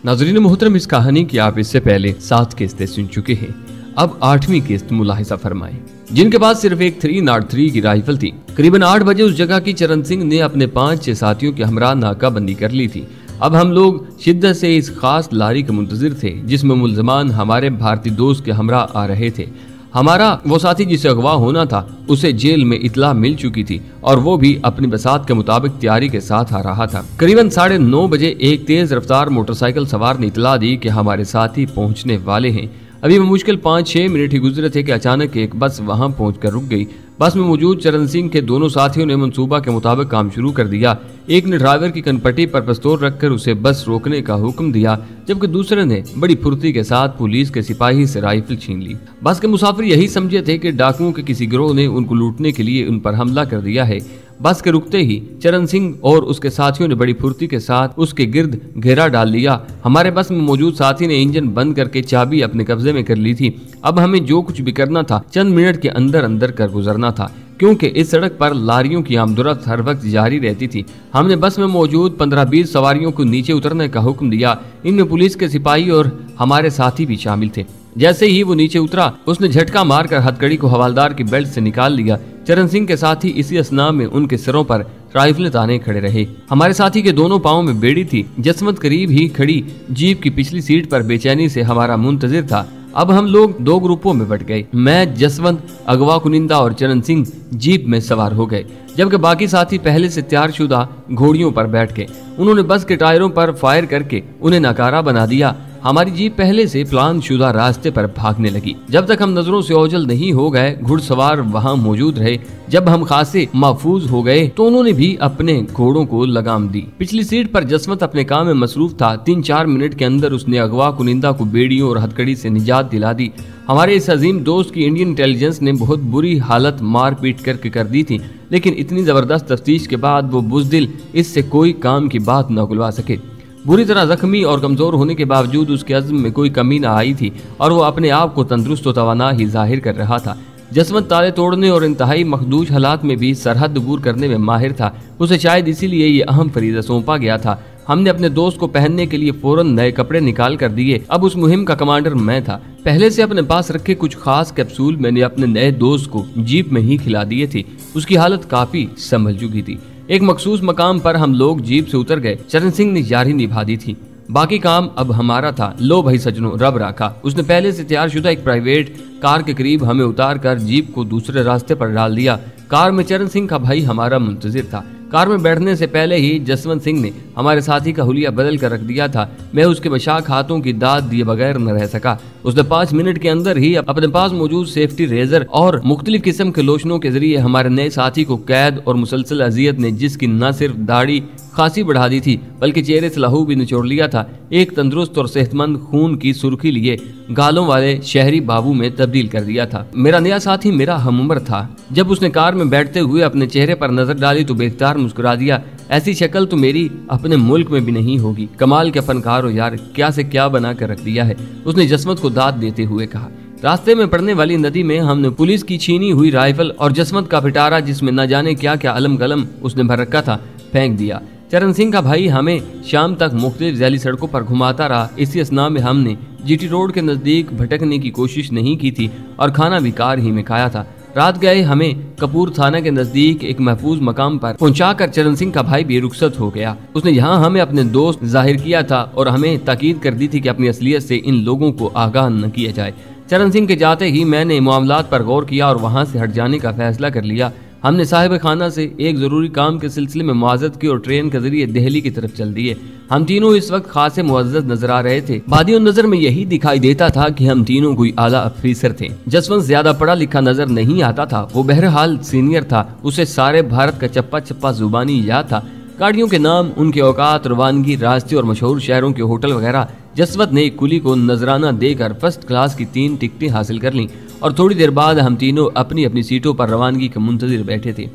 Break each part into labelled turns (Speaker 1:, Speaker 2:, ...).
Speaker 1: नाज़रीन मोहतरम, इस कहानी की आप इससे पहले 7 किस्तें सुन चुके हैं। अब 8वीं किस्त मुलाहिजा फरमाएं। जिनके पास सिर्फ एक 303 की राइफल थी। करीबन 8 बजे उस जगह की चरण सिंह ने अपने 5-6 साथियों के हमरा नाकाबंदी कर ली थी। अब हम लोग शिद्दत से इस खास लारी के मुंतजिर थे जिसमें मुल्ज़मान हमारे भारतीय दोस्त के हमरा आ रहे थे। हमारा वो साथी जिसे अगवा होना था उसे जेल में इतला मिल चुकी थी और वो भी अपनी बसात के मुताबिक तैयारी के साथ आ रहा था। करीबन 9:30 बजे एक तेज रफ्तार मोटरसाइकिल सवार ने इतला दी कि हमारे साथी पहुंचने वाले हैं। अभी मुश्किल 5-6 मिनट ही गुजरे थे कि अचानक एक बस वहां पहुंचकर रुक गई। बस में मौजूद चरण सिंह के दोनों साथियों ने मंसूबा के मुताबिक काम शुरू कर दिया। एक ने ड्राइवर की कनपट्टी पर पिस्तौल रखकर उसे बस रोकने का हुक्म दिया, जबकि दूसरे ने बड़ी फुर्ती के साथ पुलिस के सिपाही से राइफल छीन ली। बस के मुसाफिर यही समझे थे कि डाकुओं के किसी गिरोह ने उनको लूटने के लिए उन पर हमला कर दिया है। बस के रुकते ही चरण सिंह और उसके साथियों ने बड़ी फुर्ती के साथ उसके गिर्द घेरा डाल लिया। हमारे बस में मौजूद साथी ने इंजन बंद करके चाबी अपने कब्जे में कर ली थी। अब हमें जो कुछ भी करना था चंद मिनट के अंदर अंदर कर गुजरना था, क्योंकि इस सड़क पर लारियों की आमदोरफ्त हर वक्त जारी रहती थी। हमने बस में मौजूद 15-20 सवारियों को नीचे उतरने का हुक्म दिया। इनमें पुलिस के सिपाही और हमारे साथी भी शामिल थे। जैसे ही वो नीचे उतरा उसने झटका मारकर हथकड़ी को हवालदार की बेल्ट से निकाल लिया। चरण सिंह के साथी इसी असना में उनके सिरों पर राइफलें ताने खड़े रहे। हमारे साथी के दोनों पांवों में बेड़ी थी। जसवंत करीब ही खड़ी जीप की पिछली सीट पर बेचैनी से हमारा मुंतजिर था। अब हम लोग 2 ग्रुपों में बट गए। मैं, जसवंत, अगवा कुनिंदा और चरण सिंह जीप में सवार हो गए, जबकि बाकी साथी पहले से तैयारशुदा घोड़ियों पर बैठ गए। उन्होंने बस के टायरों पर फायर करके उन्हें नाकारा बना दिया। हमारी जीप पहले से प्लान शुदा रास्ते पर भागने लगी। जब तक हम नजरों से ओझल नहीं हो गए घुड़सवार वहां मौजूद रहे। जब हम खासे महफूज हो गए तो उन्होंने भी अपने घोड़ों को लगाम दी। पिछली सीट पर जसवंत अपने काम में मसरूफ था। 3-4 मिनट के अंदर उसने अगवा कुनिंदा को बेड़ियों और हथकड़ी से निजात दिला दी। हमारे इस अजीम दोस्त की इंडियन इंटेलिजेंस ने बहुत बुरी हालत मार पीट करके कर दी थी, लेकिन इतनी जबरदस्त तफ्तीश के बाद वो बुज़दिल इससे कोई काम की बात न उगलवा सके। बुरी तरह जख्मी और कमजोर होने के बावजूद उसके अज़्म में कोई कमी न आई थी और वो अपने आप को तंदुरुस्त और तवाना ही जाहिर कर रहा था। जसवंत ताले तोड़ने और इंतहाई मखदूज हालात में भी सरहद अबूर करने में माहिर था। उसे शायद इसीलिए ये अहम फरीज़ा सौंपा गया था। हमने अपने दोस्त को पहनने के लिए फौरन नए कपड़े निकाल कर दिए। अब उस मुहिम का कमांडर मैं था। पहले से अपने पास रखे कुछ खास कैप्सूल मैंने अपने नए दोस्त को जीप में ही खिला दिए थे। उसकी हालत काफी संभल चुकी थी। एक मखसूस मकाम पर हम लोग जीप से उतर गए। चरण सिंह ने यारी निभा दी थी। बाकी काम अब हमारा था। लो भाई सजनों, रब रखा। उसने पहले से तैयारशुदा एक प्राइवेट कार के करीब हमें उतार कर जीप को दूसरे रास्ते पर डाल दिया। कार में चरण सिंह का भाई हमारा मुंतजिर था। कार में बैठने से पहले ही जसवंत सिंह ने हमारे साथी का हुलिया बदल कर रख दिया था। मैं उसके बशाक हाथों की दाद दिए बगैर न रह सका। उसने 5 मिनट के अंदर ही अपने पास मौजूद सेफ्टी रेजर और मुख्तलिफ किस्म के लोशनों के जरिए हमारे नए साथी को कैद और मुसलसल अजियत ने, जिसकी न सिर्फ दाढ़ी खासी बढ़ा दी थी बल्कि चेहरे से लहू भी निचोड़ लिया था, एक तंदुरुस्त और सेहतमंद खून की सुर्खी लिए गालों वाले शहरी बाबू में तब्दील कर दिया था। मेरा नया साथी मेरा हमउम्र था। जब उसने कार में बैठते हुए अपने चेहरे पर नजर डाली तो बेख्तियार मुस्कुरा दिया। ऐसी शक्ल तो मेरी अपने मुल्क में भी नहीं होगी। कमाल के फनकार हो यार, क्या से क्या बना कर रख दिया है, उसने जसवंत को दाद देते हुए कहा। रास्ते में पड़ने वाली नदी में हमने पुलिस की छीनी हुई राइफल और जसवंत का पिटारा, जिसमें न जाने क्या क्या अलम गलम उसने भर रखा था, फेंक दिया। चरण सिंह का भाई हमें शाम तक मुख्तलिफ जैली सड़कों पर घुमाता रहा। इसी असना में हमने जीटी रोड के नजदीक भटकने की कोशिश नहीं की थी और खाना भी कार ही में खाया था। रात गए हमें कपूर थाना के नजदीक एक महफूज मकाम पर पहुंचाकर चरण सिंह का भाई भी रुखसत हो गया। उसने यहाँ हमें अपने दोस्त जाहिर किया था और हमें ताकीद कर दी थी कि अपनी असलियत से इन लोगों को आगाह न किया जाए। चरण सिंह के जाते ही मैंने मामलात पर गौर किया और वहाँ से हट जाने का फैसला कर लिया। हमने साहिब खाना से एक जरूरी काम के सिलसिले में मुआज़त की और ट्रेन के जरिए दिल्ली की तरफ चल दिए। हम तीनों इस वक्त खासे मुअज़्ज़ज़ नजर आ रहे थे। बादियों नजर में यही दिखाई देता था कि हम तीनों कोई आला अफीसर थे। जसवंत ज्यादा पढ़ा लिखा नजर नहीं आता था। वो बहरहाल सीनियर था। उसे सारे भारत का चप्पा चप्पा जुबानी याद था। गाड़ियों के नाम, उनके औकात, रवानगी, रास्ते और मशहूर शहरों के होटल वगैरह। जसवंत ने कुली को नजराना देकर फर्स्ट क्लास की 3 टिकटें हासिल कर लीं और थोड़ी देर बाद हम तीनों अपनी अपनी सीटों पर रवानगी के मुंतजिर बैठे थे।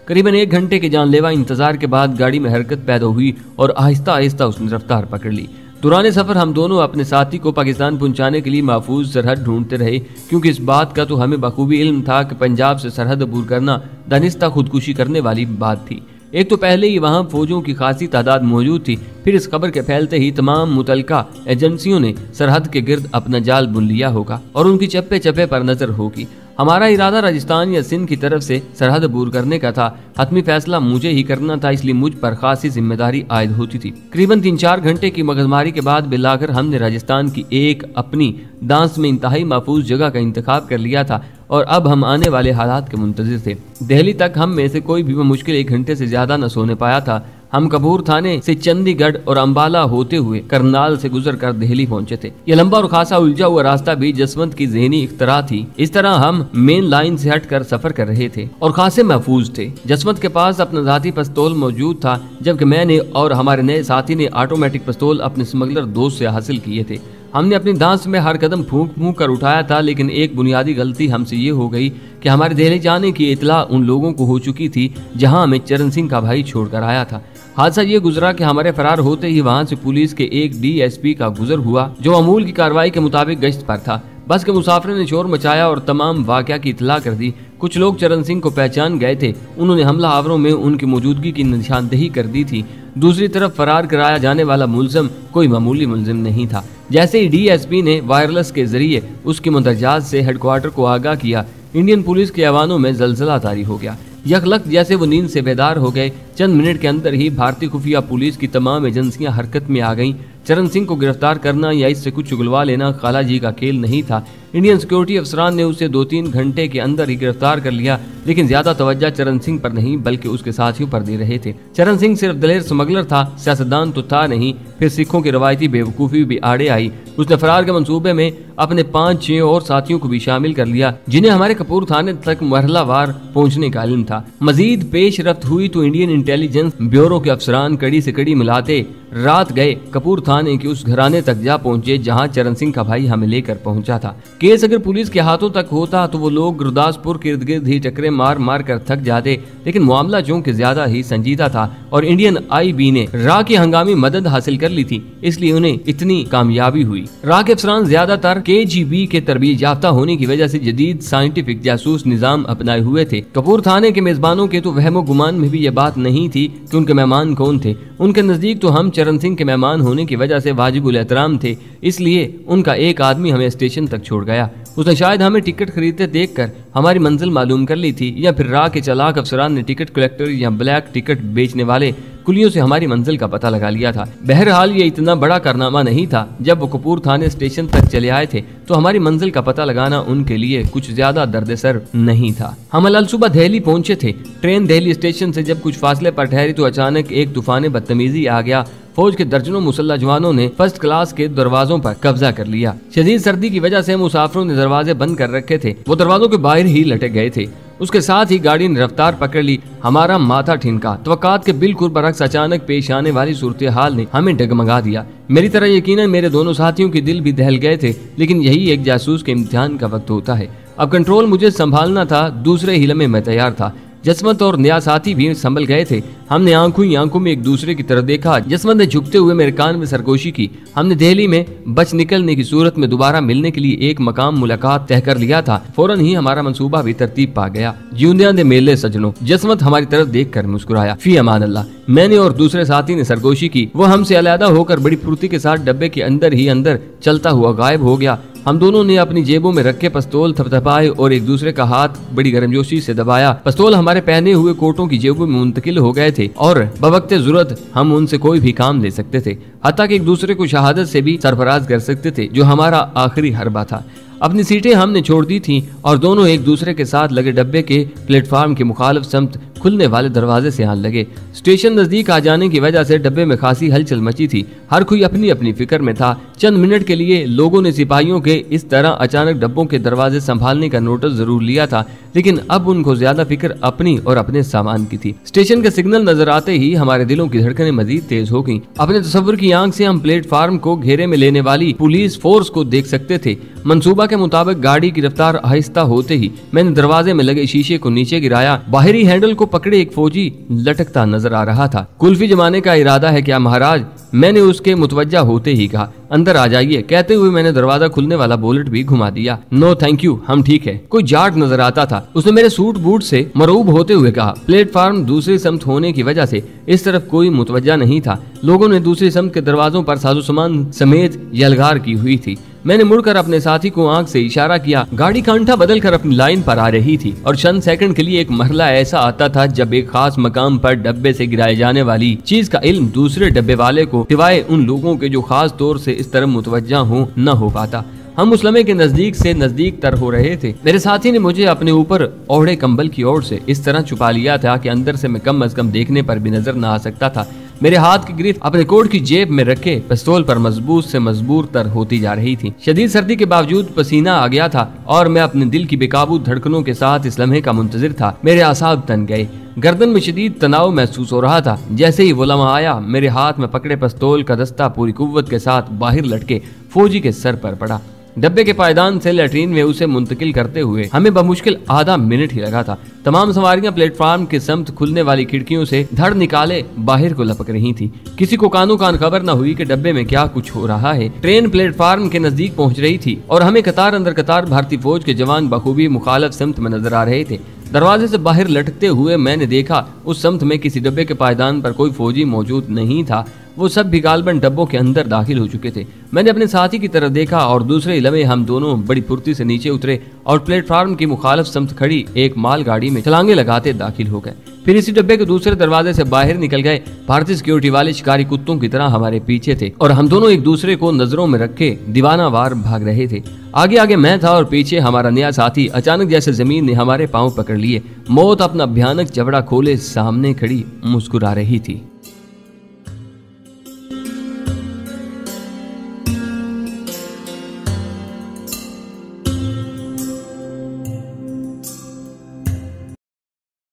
Speaker 1: करीबन 1 घंटे के जानलेवा इंतजार के बाद गाड़ी में हरकत पैदा हुई और आहिस्ता आहिस्ता उसने रफ्तार पकड़ ली। दौरान सफर हम दोनों अपने साथी को पाकिस्तान पहुंचाने के लिए महफूज सरहद ढूंढते रहे, क्योंकि इस बात का तो हमें बखूबी इल्म था कि पंजाब से सरहद अबूर करना दानिस्ता खुदकुशी करने वाली बात थी। एक तो पहले ही वहाँ फौजों की खासी तादाद मौजूद थी, फिर इस खबर के फैलते ही तमाम मुतलका एजेंसियों ने सरहद के गिर्द अपना जाल बुन लिया होगा और उनकी चप्पे चप्पे पर नजर होगी। हमारा इरादा राजस्थान या सिंध की तरफ से सरहद अबूर करने का था। हतमी फैसला मुझे ही करना था, इसलिए मुझ पर खासी जिम्मेदारी आयद होती थी। करीबन 3-4 घंटे की मगजमारी के बाद बिलाकर हमने राजस्थान की एक अपनी दांस में इंतहाई महफूज जगह का इंतखाब कर लिया था और अब हम आने वाले हालात के मुंतजिर थे। दिल्ली तक हम में से कोई भी मुश्किल 1 घंटे से ज्यादा न सोने पाया था। हम कपूर थाने से चंडीगढ़ और अंबाला होते हुए करनाल से गुजरकर दिल्ली पहुंचे थे। यह लंबा और खासा उलझा हुआ रास्ता भी जसवंत की ज़हनी इख्तरा थी। इस तरह हम मेन लाइन से हटकर सफर कर रहे थे और खासे महफूज थे। जसवंत के पास अपना जाती पिस्तौल मौजूद था, जबकि मैंने और हमारे नए साथी ने ऑटोमेटिक पिस्तौल अपने स्मगलर दोस्त से हासिल किए थे। हमने अपनी दांत में हर कदम फूंक कर उठाया था, लेकिन एक बुनियादी गलती हमसे ये हो गई कि हमारे दिल्ली जाने की इतला उन लोगों को हो चुकी थी जहां हमें चरण सिंह का भाई छोड़कर आया था। हादसा ये गुजरा कि हमारे फरार होते ही वहां से पुलिस के एक DSP का गुजर हुआ, जो अमूल की कार्रवाई के मुताबिक गश्त पर था। बस के मुसाफिर ने शोर मचाया और तमाम वाकया की इतला कर दी। कुछ लोग चरण सिंह को पहचान गए थे, उन्होंने हमला आवरों में उनकी मौजूदगी की निशानदेही कर दी थी। दूसरी तरफ फरार कराया जाने वाला मुलजिम कोई मामूली मुलजिम नहीं था। जैसे ही DSP ने वायरलेस के जरिए उसके मुंदरजात से हेडक्वार्टर को आगाह किया, इंडियन पुलिस के ऐवानों में जलजला तारी हो गया। यकलक जैसे वो नींद से बेदार हो गए। चंद मिनट के अंदर ही भारतीय खुफिया पुलिस की तमाम एजेंसियां हरकत में आ गईं। चरण सिंह को गिरफ्तार करना या इससे कुछ उगलवा लेना खालाजी का खेल नहीं था। इंडियन सिक्योरिटी अफसरान ने उसे 2-3 घंटे के अंदर ही गिरफ्तार कर लिया, लेकिन ज्यादा तवज्जो चरण सिंह पर नहीं बल्कि उसके साथियों पर दे रहे थे। चरण सिंह सिर्फ दलेर स्मगलर था, सियासतदान तो था नहीं। फिर सिखों की रवायती बेवकूफ़ी भी आड़े आई। उसने फरार के मंसूबे में अपने 5-6 और साथियों को भी शामिल कर लिया, जिन्हें हमारे कपूर थाने तक मरहलावार पहुंचने का इल्म था। मजीद पेश रफ्त हुई तो इंडियन इंटेलिजेंस ब्यूरो के अफसरान कड़ी से कड़ी मिलाते रात गए कपूर थाने के उस घराने तक जा पहुंचे जहां चरण सिंह का भाई हमें लेकर पहुंचा था। केस अगर पुलिस के हाथों तक होता तो वो लोग गुरदासपुर के इर्द गिर्द ही टकरे मार मार कर थक जाते, लेकिन मामला चूंकि ज्यादा ही संजीदा था और इंडियन IB ने रा की हंगामी मदद हासिल कर ली थी, इसलिए उन्हें इतनी कामयाबी हुई। रा के अफसरान ज्यादातर KGB के तरबीज याफ्ता होने की वजह से जदीद साइंटिफिक जासूस निजाम अपनाए हुए थे। कपूर थाने के मेजबानों के तो वहमो गुमान में भी ये बात नहीं थी कि उनके मेहमान कौन थे। उनके नजदीक तो हम चरण सिंह के मेहमान होने की वजह से वाजिबुल एहतराम थे, इसलिए उनका एक आदमी हमें स्टेशन तक छोड़ गया। उसने शायद हमें टिकट खरीदते देखकर हमारी मंजिल मालूम कर ली थी, या फिर रा के चालाक अफसरान ने टिकट कलेक्टर या ब्लैक टिकट बेचने वाले कुलियों से हमारी मंजिल का पता लगा लिया था। बहरहाल ये इतना बड़ा कारनामा नहीं था। जब वो कपूर थाने स्टेशन तक चले आए थे तो हमारी मंजिल का पता लगाना उनके लिए कुछ ज्यादा दर्दसर नहीं था। हम अल सुबह दिल्ली पहुंचे थे। ट्रेन दिल्ली स्टेशन से जब कुछ फासले पर ठहरी तो अचानक एक तूफान बदतमीजी आ गया। फौज के दर्जनों मुसल्लह जवानों ने फर्स्ट क्लास के दरवाजों पर कब्जा कर लिया। शदीद सर्दी की वजह से मुसाफिरों ने दरवाजे बंद कर रखे थे, वो दरवाजों के बाहर ही लटक गए थे। उसके साथ ही गाड़ी ने रफ्तार पकड़ ली। हमारा माथा ठिनका। तवक्कात के बिल्कुल बरक्स अचानक पेश आने वाली सूरत हाल ने हमें डगमगा दिया। मेरी तरह यकीनन मेरे दोनों साथियों के दिल भी दहल गए थे, लेकिन यही एक जासूस के इम्तिहान का वक्त होता है। अब कंट्रोल मुझे संभालना था, दूसरे ही लम्हे में तैयार था। जसवंत और नया साथी भी संभल गए थे। हमने आंखों ही आंखों में एक दूसरे की तरफ देखा। जसवंत ने झुकते हुए मेरे कान में सरगोशी की। हमने दिल्ली में बच निकलने की सूरत में दोबारा मिलने के लिए एक मकाम मुलाकात तय कर लिया था। फौरन ही हमारा मंसूबा भी तरतीब पा गया। जिंदियां दे मेले सजनों। जसवंत हमारी तरफ देखकर मुस्कुराया। फी अमान अल्लाह। मैंने और दूसरे साथी ने सरगोशी की। वो हमसे अलहदा होकर बड़ी फुर्ती के साथ डब्बे के अंदर ही अंदर चलता हुआ गायब हो गया। हम दोनों ने अपनी जेबों में रखे पिस्तौल थपथपाए और एक दूसरे का हाथ बड़ी गर्मजोशी से दबाया। पिस्तौल हमारे पहने हुए कोटों की जेबों में मुंतकिल हो गए थे और बवक्ते जरूरत हम उनसे कोई भी काम ले सकते थे, हत्ता कि एक दूसरे को शहादत से भी सरफराज कर सकते थे, जो हमारा आखिरी हरबा था। अपनी सीटें हमने छोड़ दी थी और दोनों एक दूसरे के साथ लगे डब्बे के प्लेटफार्म के मुखालिफ समत खुलने वाले दरवाजे से आने लगे। स्टेशन नजदीक आ जाने की वजह से डब्बे में खासी हलचल मची थी। हर कोई अपनी अपनी फिक्र में था। चंद मिनट के लिए लोगों ने सिपाहियों के इस तरह अचानक डब्बों के दरवाजे संभालने का नोटिस जरूर लिया था, लेकिन अब उनको ज्यादा फिक्र अपनी और अपने सामान की थी। स्टेशन का सिग्नल नजर आते ही हमारे दिलों की धड़कनें मजीद तेज हो गईं। अपने तस्वुर की आंख से हम प्लेटफार्म को घेरे में लेने वाली पुलिस फोर्स को देख सकते थे। मंसूबा के मुताबिक गाड़ी की रफ्तार आहिस्ता होते ही मैंने दरवाजे में लगे शीशे को नीचे गिराया। बाहरी हैंडल को पकड़े एक फौजी लटकता नजर आ रहा था। कुल्फी जमाने का इरादा है क्या महाराज? मैंने उसके मुतवज्जा होते ही कहा। अंदर आ जाइए, कहते हुए मैंने दरवाजा खुलने वाला बोलेट भी घुमा दिया। नो थैंक यू, हम ठीक है। कोई जाट नजर आता था। उसने मेरे सूट बूट से मरूब होते हुए कहा। प्लेटफार्म दूसरी समत होने की वजह से इस तरफ कोई मुतवज्जा नहीं था। लोगों ने दूसरी समत के दरवाजों पर साजो सामान समेत यलगार की हुई थी। मैंने मुड़कर अपने साथी को आंख से इशारा किया। गाड़ी कांठा बदल कर अपनी लाइन पर आ रही थी और चंद सेकंड के लिए एक मरहला ऐसा आता था जब एक खास मकाम पर डब्बे से गिराए जाने वाली चीज का इल्म दूसरे डब्बे वाले को सिवाय उन लोगों के जो खास तौर से इस तरफ मुतवज्जा हो न हो पाता। हम उस लम्हे के नजदीक से नजदीक तर हो रहे थे। मेरे साथी ने मुझे अपने ऊपर ओढ़े कंबल की ओर से इस तरह छुपा लिया था कि अंदर से मैं कम अज कम देखने पर भी नजर न आ सकता था। मेरे हाथ की गिरफ्त अपने कोट की जेब में रखे पिस्तौल पर मजबूत से मजबूर तर होती जा रही थी। शदीद सर्दी के बावजूद पसीना आ गया था और मैं अपने दिल की बेकाबू धड़कनों के साथ इस लम्हे का मुंतजिर था। मेरे आसाब तन गए, गर्दन में शदीद तनाव महसूस हो रहा था। जैसे ही वो लम्हा आया, मेरे हाथ में पकड़े पिस्तौल का दस्ता पूरी कुव्वत के साथ बाहर लटके फौजी के सर पर पड़ा। डब्बे के पायदान से लैट्रीन में उसे मुंतकिल करते हुए हमें बमुश्किल आधा मिनट ही लगा था। तमाम सवारियां प्लेटफार्म के समत खुलने वाली खिड़कियों से धड़ निकाले बाहर को लपक रही थी। किसी को कानो कान खबर न हुई कि डब्बे में क्या कुछ हो रहा है। ट्रेन प्लेटफार्म के नजदीक पहुंच रही थी और हमें कतार अंदर कतार भारतीय फौज के जवान बखूबी मुखालफ समत में नजर आ रहे थे। दरवाजे से बाहर लटकते हुए मैंने देखा उस समत में किसी डब्बे के पायदान पर कोई फौजी मौजूद नहीं था। वो सब भी गालबन डब्बों के अंदर दाखिल हो चुके थे। मैंने अपने साथी की तरफ देखा और दूसरे लम्हे हम दोनों बड़ी फुर्ती से नीचे उतरे और प्लेटफार्म की मुखालफ समत खड़ी एक माल गाड़ी में छलांगे लगाते दाखिल हो गए। फिर इसी डब्बे के दूसरे दरवाजे से बाहर निकल गए। भारतीय सिक्योरिटी वाले शिकारी कुत्तों की तरह हमारे पीछे थे और हम दोनों एक दूसरे को नजरों में रखे दीवाना वार भाग रहे थे। आगे आगे मैं था और पीछे हमारा नया साथी। अचानक जैसे जमीन ने हमारे पांव पकड़ लिए। मौत अपना भयानक जबड़ा खोले सामने खड़ी मुस्कुरा रही थी।